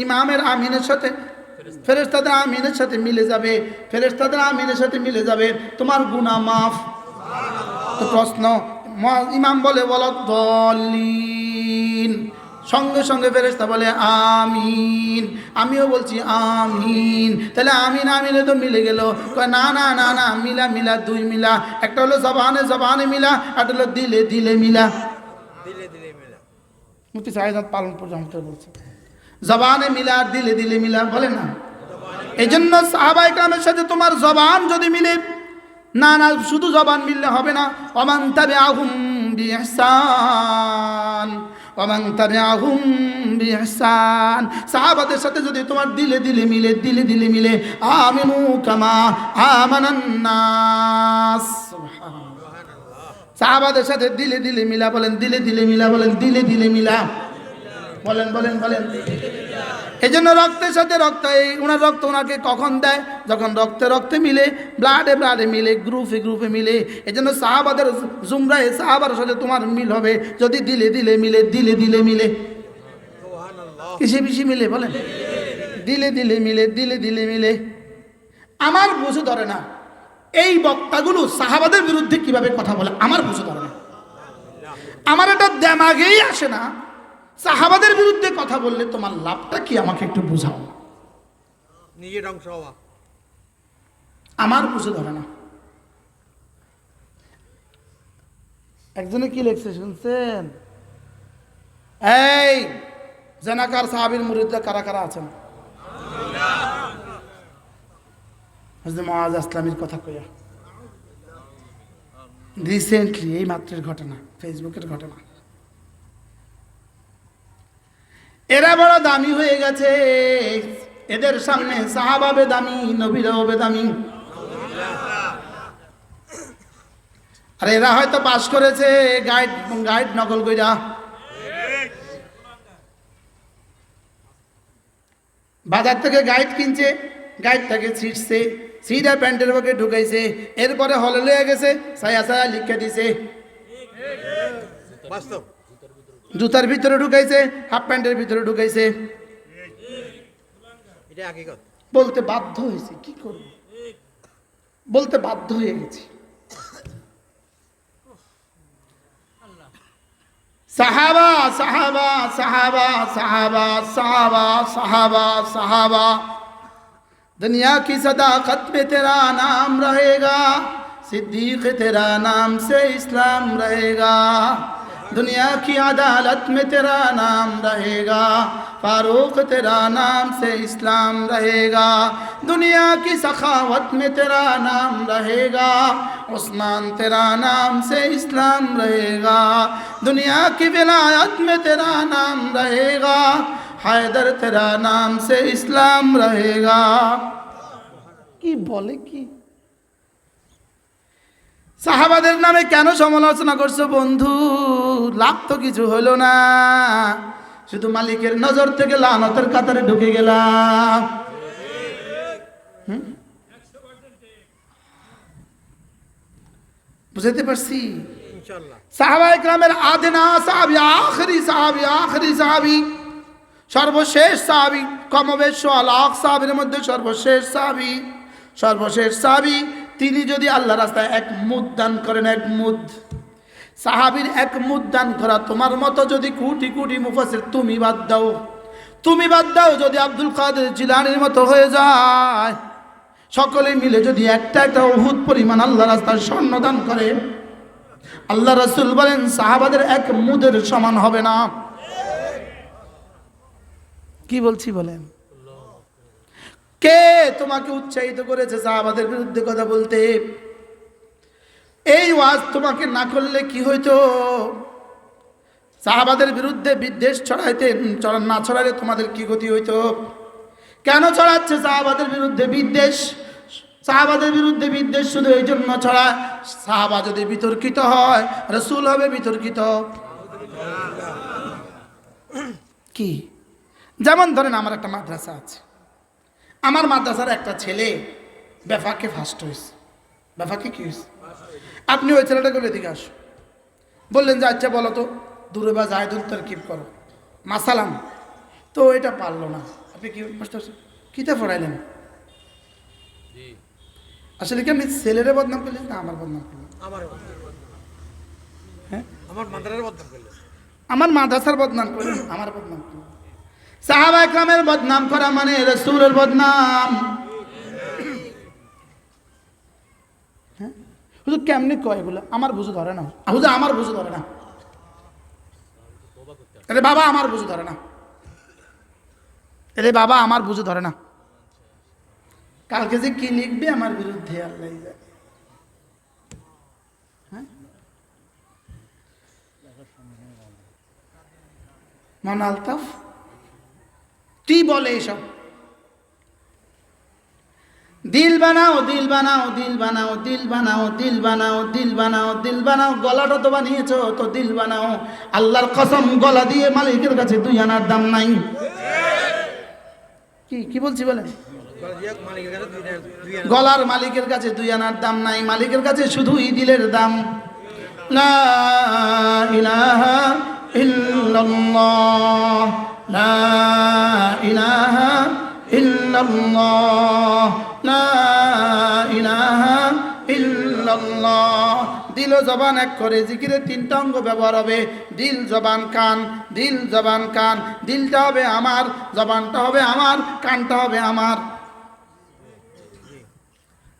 ইমামের আমিনের সাথে ফেরেশতাদের আমিনের সাথে মিলে যাবে, ফেরেশতাদের আমিনের সাথে মিলে যাবে, তোমার গুনাহ মাফ। তো প্রশ্ন, ইমাম বলে ওয়ালাদ-দাল্লিন, সঙ্গে সঙ্গে ফেরেশতা বলে আমিন, আমিও বলছি আমিন। তাহলে আমিন আমিনে তো মিলে গেল। না না না না, মিলা মিলা, দুই মিলা। একটা হলো জবানে জবানে মিলা, একটা হলো দিলে দিলে মিলা। মুফতি সাইদাত পালনপুর রহমতুল্লাহ বলছে জবানে মিলা আর দিলে দিলে মিলা, বলে না? এই জন্য সাহাবায়ে কেরামের সাথে তোমার জবান যদি মিলে, না না শুধু জবান মিললে হবে না, ওমান তাবিআহুম বিইহসান, ওমান তাবিআহুম বিইহসান, সাহাবাদের সাথে যদি তোমার দিলে দিলে মিলে, দিলে দিলে মিলে, আমিনু কামা আমানান নাস, সুবহানাল্লাহ। সাহাবাদের সাথে দিলে দিলে মিলা, বলেন দিলে দিলে মিলা, বলেন দিলে দিলে মিলা, বলেন বলেন বলেন। এই জন্য রক্তের সাথে রক্ত, ওনার রক্ত ওনাকে কখন দেয়? যখন রক্তে রক্তে মিলে, ব্লাডে ব্লাডে মিলে, গ্রুপে গ্রুপে মিলে। এই জন্য সাহাবাদের জুমরায়ে সাহাবার সাথে তোমার মিল হবে যদি দিলে দিলে মিলে, দিলে দিলে মিলে। কিসে বেশি মিলে বলেন? দিলে দিলে মিলে, দিলে দিলে মিলে। আমার বুঝে ধরে না এই বক্তাগুলো সাহাবাদের বিরুদ্ধে কিভাবে কথা বলে, আমার বুঝে ধরে না। আমার এটা দেমাগেই আসে না, সাহাবাদের বিরুদ্ধে কথা বললে তোমার লাভটা কি, আমাকে একটু বুঝাও। নিজের অংশ হওয়া আমার বুঝে ধরে না। একজনে কি লেখছে শুনছেন? এই জানাকার সাহাবীর মুরিদরা কারা কারা আছেন? হযরত মুআয আসলামীর কথা কইয়া রিসেন্টলি, এই মাত্রের ঘটনা, ফেসবুকের ঘটনা। এরা বড় দামি হয়ে গেছে, এদের সামনে সাহাবা বেদামি, নবীরাও বেদামি। আর এরা হয়তো পাস করেছে গাইড গাইড নকল কইরা। বাজার থেকে গাইড কিনছে, গাইডটাকে ছিঁড়ছে, সিধা প্যান্টের বুকে ঢুকাইছে, এরপরে হলে লয়ে গেছে, ছায়া ছায়া লিখে দিছে। বাস্তব জুতার ভিতরে ঢুকাইছে, হাফ প্যান্টের ভিতরে ঢুকাইছে। এটা হাকিকত। বলতে বাধ্য হয়েছে, কি করব, বলতে বাধ্য হয়ে গেছি। সাহাবা সাহাবা সাহাবা সাহাবা সাহাবা সাহাবা সাহাবা, दुनिया की सदाकत में तेरा नाम रहेगा, सिद्दीक तेरा नाम से इस्लाम रहेगा, दुनिया की अदालत में तेरा नाम रहेगा, फारूक तेरा नाम से इस्लाम रहेगा, दुनिया की सखावत में तेरा नाम रहेगा, उस्मान तेरा नाम से इस्लाम रहेगा, दुनिया की विलायत में तेरा नाम रहेगा, हैदर तेरा नाम से इस्लाम रहेगा। কি বলে কি? সাহাবাদের নামে কেন সমালোচনা করছো বন্ধু? লাভ তো কিছু হলো না, শুধু মালিকের নজর থেকে লানতের কাতারে ঢুকে গেলাম। বুঝতে পারছি? ইনশাআল্লাহ সাহাবায়ে কেরামের আদনা সাহাবী, আখরি সাহাবী, আখরি সাহাবী, সর্বশেষ সাহাবী, কমবেশ 100 লাখ সাহাবীর মধ্যে সর্বশেষ সাহাবী, সর্বশেষ সাহাবী। তিনি যদি আল্লাহ রাস্তায় এক মুদ দান করেন, এক মুদ, সাহাবীর এক মুদ দান করা তোমার মতো যদি কোটি কোটি মুফাসসির, তুমি বাদ দাও, তুমি বাদ দাও, যদি আব্দুল কাদের জিলানীর মতো হয়ে যায়, সকলে মিলে যদি একটা একটা উহুদ পরিমাণ আল্লাহ রাস্তায় স্বর্ণ দান করে, আল্লাহ রাসূল বলেন সাহাবাদের এক মুদের সমান হবে না। কি বলছি বলেন? কে তোমাকে উৎসাহিত করেছে সাহাবাদের বিরুদ্ধে কথা বলতে? এই ওয়াজ তোমাকে না করলে কি হইতো? সাহাবাদের বিরুদ্ধে বিদ্বেষ ছড়াইতে না ছড়াইলে তোমাদের কি গতি হইতো? কেন ছড়াচ্ছে সাহাবাদের বিরুদ্ধে বিদ্বেষ? সাহাবাদের বিরুদ্ধে বিদ্বেষ শুধু এই জন্য ছড়ায়, সাহাবা যদি বিতর্কিত হয়, রাসূল হবে বিতর্কিত। কি? যেমন ধরেন আমার একটা মাদ্রাসা আছে, আমার মাদ্রাসার একটা ছেলে বেফাকে ফার্স্ট হয়েছে। বেফাকে কি হয়েছে? আপনি ওই ছেলেটাকে এদিকে আসো, বললেন যে আচ্ছা বলো তো দূরে বা জায়দুল তারকিব করো, মাসালাম তো এটা পারলো না। আপনি কি মাস্টার কিতা পড়াইলেন? আসলে কি আপনি ছেলেরে বদনাম করলেন না আমার বদনাম করলেন? হ্যাঁ, আমার মাদ্রাসার বদনাম করলেন। আমার মাদ্রাসার বদনাম করলেন, আমার বদনাম করলেন। সাহাবা একরামের বদনাম করা মানে রাসূলের বদনাম। হ্যাঁ, হুজুর কেমনে কয় এগুলো? আমার বুঝে ধরে না হুজুর, আমার বুঝে ধরে না। আরে বাবা আমার বুঝে ধরে না, আরে বাবা আমার বুঝে ধরে না। কালকে যে কি লিখবে আমার বিরুদ্ধে আল্লাহ জানে। হ্যাঁ, মান আলতাফ কি বলে এসব? দিল বানাও, দিল বানাও, দিল বানাও, দিল বানাও, দিল বানাও, দিল বানাও, দিল বানাও। গলাটা তো বানিয়েছো, তো দিল বানাও। আল্লাহর কসম, গলা দিয়ে মালিকের কাছে 2 আনার দাম নাই। কি কি বলছি বলেন? গলার মালিকের কাছে 2 আনার দাম নাই, মালিকের কাছে শুধুই দিলের দাম। লা ইলাহা ইল্লাল্লাহ, লা ইলাহা ইল্লাল্লাহ, লা ইলাহা ইল্লাল্লাহ। দিল ও জবান এক করে জিকিরে 3টা অঙ্গ ব্যবহার হবে। দিল, জবান, কান। দিল, জবান, কান। দিলটা হবে আমার, জবানটা হবে আমার, কানটা হবে আমার।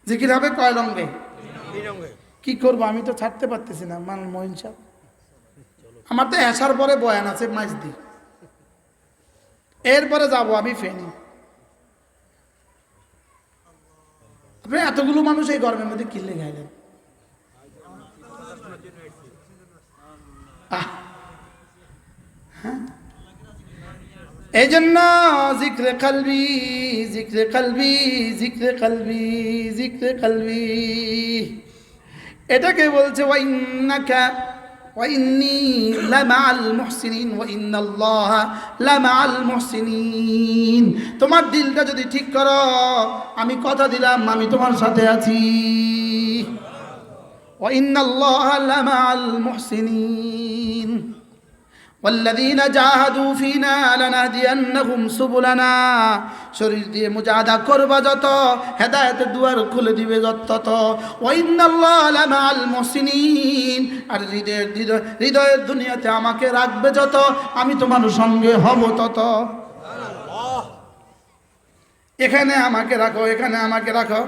জিকির হবে কয় রঙে? কি করবো আমি তো ছাড়তে পারতেছি না মান মহিন সাহেব। আমার তো এসার পরে বয়ান আছে মাইজদি, এরপরে যাবো আমি ফেনি। আপনি এতগুলো মানুষ এই গরমের মধ্যে কিনলে গাইলেন? এই জন্য জিক্রে কলবি, জিক্রে কলবি, জিক্রে কলবি, জিক্রে কলবি। এটাকে বলছে ওয়াইন্নাকা ওয়াইন্নী লামাআল মুহসিনিন ওয়াইন্নাল্লাহা লামাআল মুহসিনিন। তোমার দিলটা যদি ঠিক করো, আমি কথা দিলাম আমি তোমার সাথে আছি। ওয়াইন্নাল্লাহা লামাআল মুহসিনিন ওয়াল্লাযীনা জাহাদু ফীনা লানাহদিয়ান্নাহুম সুবুলানা। শরীর দিয়ে মুজাহাদা করবা যত, হেদায়েতের দুয়ার খুলে দিবে যত। ওয়া ইন্নাল্লাহা লামাআল মুহসিনিন। আর হৃদয়ের দুনিয়াতে আমাকে রাখবে যত, আমি তোমার সঙ্গে হব তত। এখানে আমাকে রাখো, এখানে আমাকে রাখো,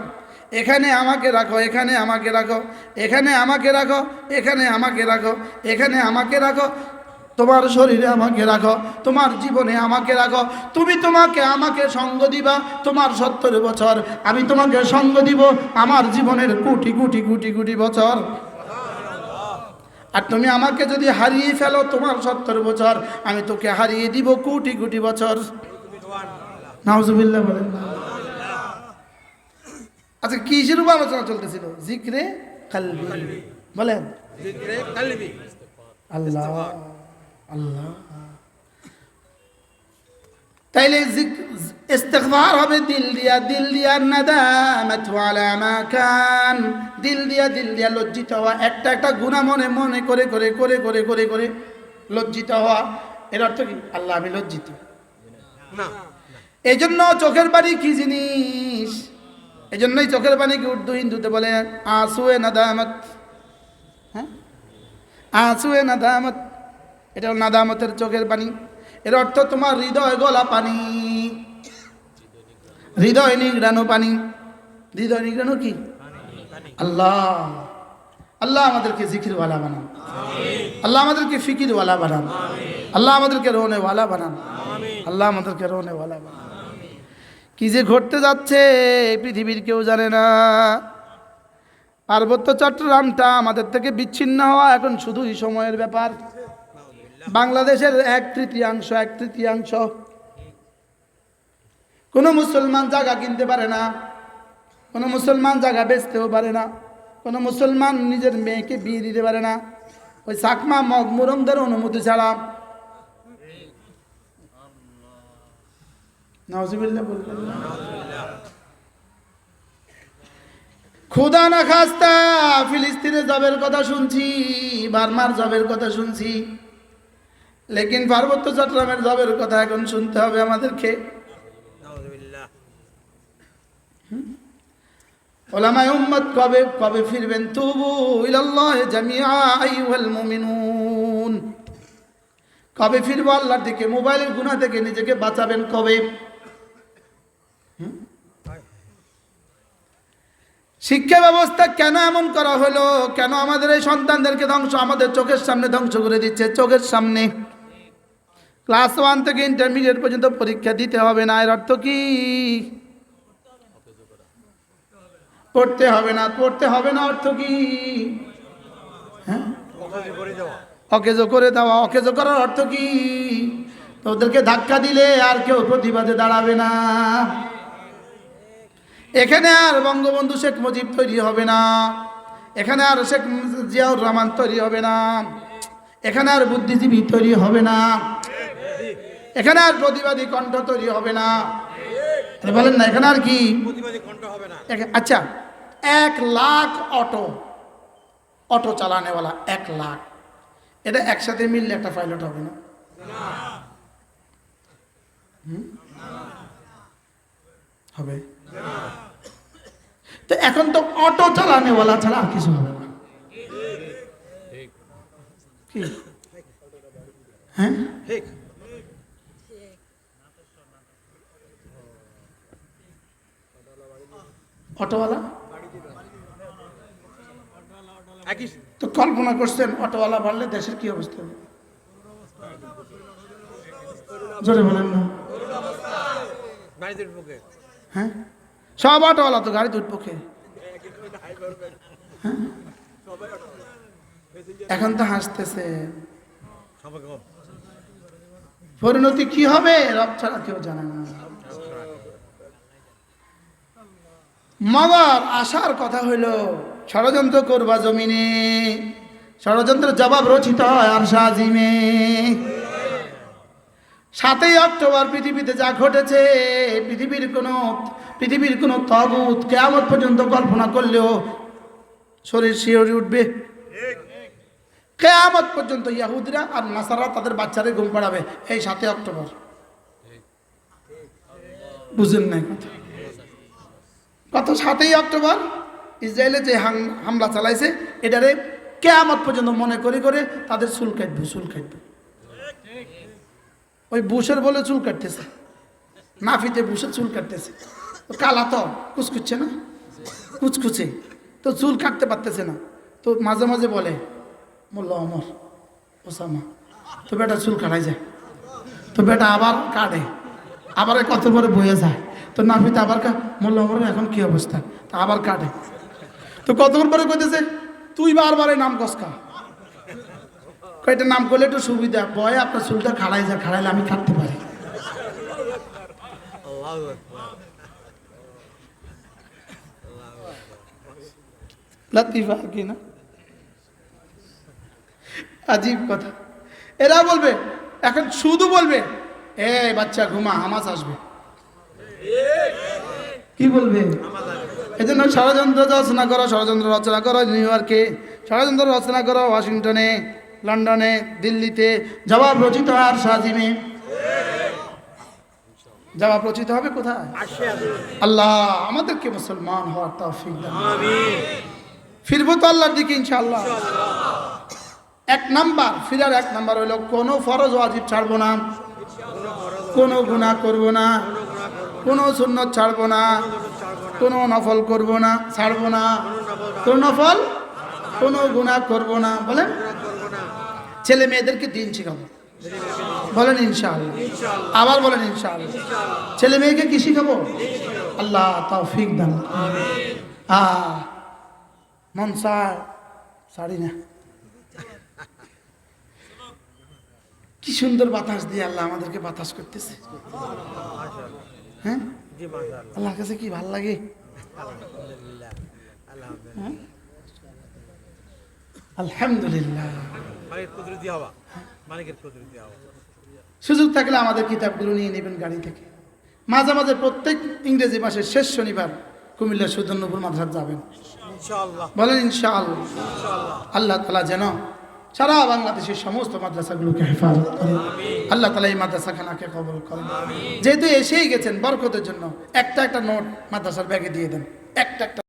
এখানে আমাকে রাখো, এখানে আমাকে রাখো, এখানে আমাকে রাখো, এখানে আমাকে রাখো, এখানে আমাকে রাখো। তোমার শরীরে আমাকে রাখো, তোমার জীবনে আমাকে রাখো। তুমি তোমাকে আমাকে সঙ্গ দিবা তোমার 70 বছর, আমি তোমাকে সঙ্গ দিব আমার জীবনের কোটি কোটি কোটি কোটি বছর। আর তুমি আমাকে যদি হারিয়ে ফেলো তোমার 70 বছর, আমি তোকে হারিয়ে দিব কোটি কোটি বছর। নাউজুবিল্লাহ বলেন। আচ্ছা কিসের উপর আলোচনা চলতেছিল? জিক্রে কলবি বলেন। জিক্রে কলবি, আল্লাহ আল্লাহ। তাইলে ইস্তিগফার হবে দিল দিয়া, দিল দিয়া নাদামাত আলা মা কান। দিল দিয়া লজ্জিত হওয়া, একটা একটা গুনাহ মনে মনে করে করে করে করে করে করে লজ্জিত হওয়া। এর অর্থ কি? আল্লাহ আমি লজ্জিত না। এই জন্য চোখের পানি কি জিনিস? এই জন্যই চোখের পানিকে উর্দু হিন্দুতে বলে আসুয়ে নাদামত। হ্যাঁ, আসুয়ে নাদামত, এটা নাদামতের চোখের পানি। এর অর্থ তোমার হৃদয় গলা পানি, হৃদয় নিংড়ানো পানি। হৃদয় নিংড়ানো কি? আল্লাহ। আল্লাহ আমাদেরকে জিকিরওয়ালা বানান, আল্লাহ আমাদেরকে ফিকিরওয়ালা বানান, আল্লাহ আমাদেরকে রোনেওয়ালা বানান, আল্লাহ আমাদেরকে রোনেওয়ালা বানান। কি যে ঘটতে যাচ্ছে পৃথিবীর কেউ জানে না। পার্বত্য চট্টগ্রামটা আমাদের থেকে বিচ্ছিন্ন হওয়া এখন শুধুই সময়ের ব্যাপার। বাংলাদেশের 1/3 কোনো মুসলমান জায়গা কিনতে পারে না, কোনো মুসলমান জায়গা বেচতেও পারে না, কোনো মুসলমান নিজের মেয়েকে বিয়ে দিতে পারে না ওই চাকমা মগমুরমদের অনুমতি ছাড়া। নাউজুবিল্লাহ বলবেন না। খোদা না খাস্তা ফিলিস্তিনে জবের কথা শুনছি, বার্মার জবের কথা শুনছি, লেকিন পার্বত্য চট্টগ্রামের জবের কথা এখন শুনতে হবে আমাদেরকে। নাউযুবিল্লাহ। ওলামায়ে উম্মত কবে কবে ফিরবেন? তুবু ইলাল্লাহি জামিআ আইয়ুহাল মুমিনুন। কবে ফিরবো আল্লাহর দিকে? মোবাইলের গুনাহ থেকে নিজেকে বাঁচাবেন কবে? শিক্ষা ব্যবস্থা কেন এমন করা হলো? কেন আমাদের এই সন্তানদেরকে ধ্বংস, আমাদের চোখের সামনে ধ্বংস করে দিচ্ছে? চোখের সামনে ক্লাস 1 থেকে ইন্টারমিডিয়েট পর্যন্ত পরীক্ষা দিতে হবে না, এর অর্থ কি? পড়তে হবে না, পড়তে হবে না অর্থ কি? হ্যাঁ, অকাজে করে দেওয়া। অকেজো করে দেওয়া। অকেজো করার অর্থ কি? তো ওদেরকে ধাক্কা দিলে আর কেউ প্রতিবাদে দাঁড়াবে না। এখানে আর বঙ্গবন্ধু শেখ মুজিব তৈরি হবে না, এখানে আর শেখ জিয়াউর রহমান তৈরি হবে না, এখানে আর বুদ্ধিজীবী তৈরি হবে না, এখানে আর প্রতিবাদী কণ্ঠ তৈরি হবে না। বলেন না, এখানে আর কি? প্রতিবাদী কণ্ঠ হবে না। আচ্ছা, 1 লাখ অটো চালানেওয়ালা, 1 লাখ, এটা একসাথে মিললে একটা পাইলট হবে না? হবে। তো এখন তো অটো চালানেওয়ালা ছাড়া আর কিছু হবে না। কি? হ্যাঁ, ঠিক। অটোওয়ালা একই তো কল্পনা করছেন অটোওয়ালা বাড়লে দেশের কি অবস্থা হবে? জোরে বলেন না। নারীদের বুকে হ্যাঁ, সব অটোওয়ালা তো গাড়ি উঠবো কে? হ্যাঁ? এখন তো হাসতেছে, সবাই কম। পরিণতি কি হবে রব ছাড়া কেউ জানে না। মগর আসার কথা হইল ষড়যন্ত্র করবা জমিনে, ষড়যন্ত্রের জবাব রচিত হয় আরশে আজিমে। 7ই অক্টোবর পৃথিবীতে যা ঘটেছে, পৃথিবীর কোনো তাগুত কিয়ামত পর্যন্ত কল্পনা করলেও শরীর শিহরে উঠবে। কিয়ামত পর্যন্ত ইহুদিরা আর নাসারা তাদের বাচ্চাদের ঘুম পাড়াবে এই 7ই অক্টোবর। বুঝেন নাই কথা? গত 7ই অক্টোবর ইসরায়েলে যে হামলা চালাইছে, এটারে কিয়ামত পর্যন্ত মনে করে করে তাদের চুল কাটবে। ওই বুশের বলে চুল কাটতেছে, নাফিতে বুশের চুল কাটতেছে। কালা তো কুচকুচ্ছে না, কুচকুচে তো চুল কাটতে পারতেছে না, তো মাঝে মাঝে বলে মোল্লা অমর ওসামা তো বেটা চুল কাটাই যায়, তো বেটা আবার কাটে, আবার কত পরে বয়ে যায়, তো নাফিতে আবার মোল্লা অমরের এখন কি অবস্থা, তা আবার কাটে, তো কতক্ষণ পরে কইতেছে তুই বারবারে নাম কসকা, কয়টা নাম করলে একটু সুবিধা, বয় আপনার চুলটা খাড়াই যায়, খাড়াইলে আমি কাটতে পারি। আল্লাহু আকবার। লতিফা কি না, আজীব কথা। এরা বলবে এখন শুধু বলবে এ বাচ্চা ঘুমা, হামাস আসবে। কি বলবে? এই জন্য ষড়যন্ত্র রচনা করো নিউ ইয়র্কে, ষড়যন্ত্র রচনা করো ওয়াশিংটনে, লন্ডনে, দিল্লিতে, জবাব রচিত হয় আরশে আজিমে। জবাব রচিত হবে কোথায়? আল্লাহ আমাদেরকে মুসলমান হওয়ার তৌফিক দান। ফিরবো তো আল্লাহর দিকে ইনশাআল্লাহ। 1 নাম্বার ফিরার 1 নাম্বার হইল কোনো ফরজ ওয়াজিব ছাড়বো না, কোনো গুনাহ করবো না, কোনো সুন্নত ছাড়বো না, কোনো নফল করবো না, ছাড়বো না, কোনো নফল, কোনো গুনাহ করবো না। বলেন ছেলে মেয়েদেরকে দিন শিখাবো, বলেন ইনশাআল্লাহ। আবার বলেন ইনশাআল্লাহ। ছেলে মেয়েকে কি শিখাবো? আল্লাহ তৌফিক দান। মন চায় ছাড়ি না। কি সুন্দর বাতাস দিয়ে আল্লাহ আমাদেরকে বাতাস করতেছে। হ্যাঁ, জি মাশাআল্লাহ। আল্লাহর কাছে কি ভাল লাগে। আলহামদুলিল্লাহ, আলহামদুলিল্লাহ। হ্যাঁ? আলহামদুলিল্লাহ। মালিকের কুদরতি হওয়া, মালিকের কুদরতি হওয়া। সুযোগ থাকলে আমাদের কিতাবগুলো নিয়ে নেবেন গাড়ি থেকে। মাঝে মাঝে প্রত্যেক ইংরেজি মাসের শেষ শনিবার কুমিল্লা সুদর্ণপুর মাদ্রাসা যাবেন, ইনশাআল্লাহ, বলেন ইনশাআল্লাহ। ইনশাআল্লাহ। আল্লাহ তাআলা যেন সারা বাংলাদেশের সমস্ত মাদ্রাসাগুলোকে হেফাজত করেন। আল্লাহ তাআলা এই মাদ্রাসাখানাকে কবুল করেন। যেহেতু এসেই গেছেন বরকতের জন্য একটা নোট মাদ্রাসার ব্যাগে দিয়ে দেন, একটা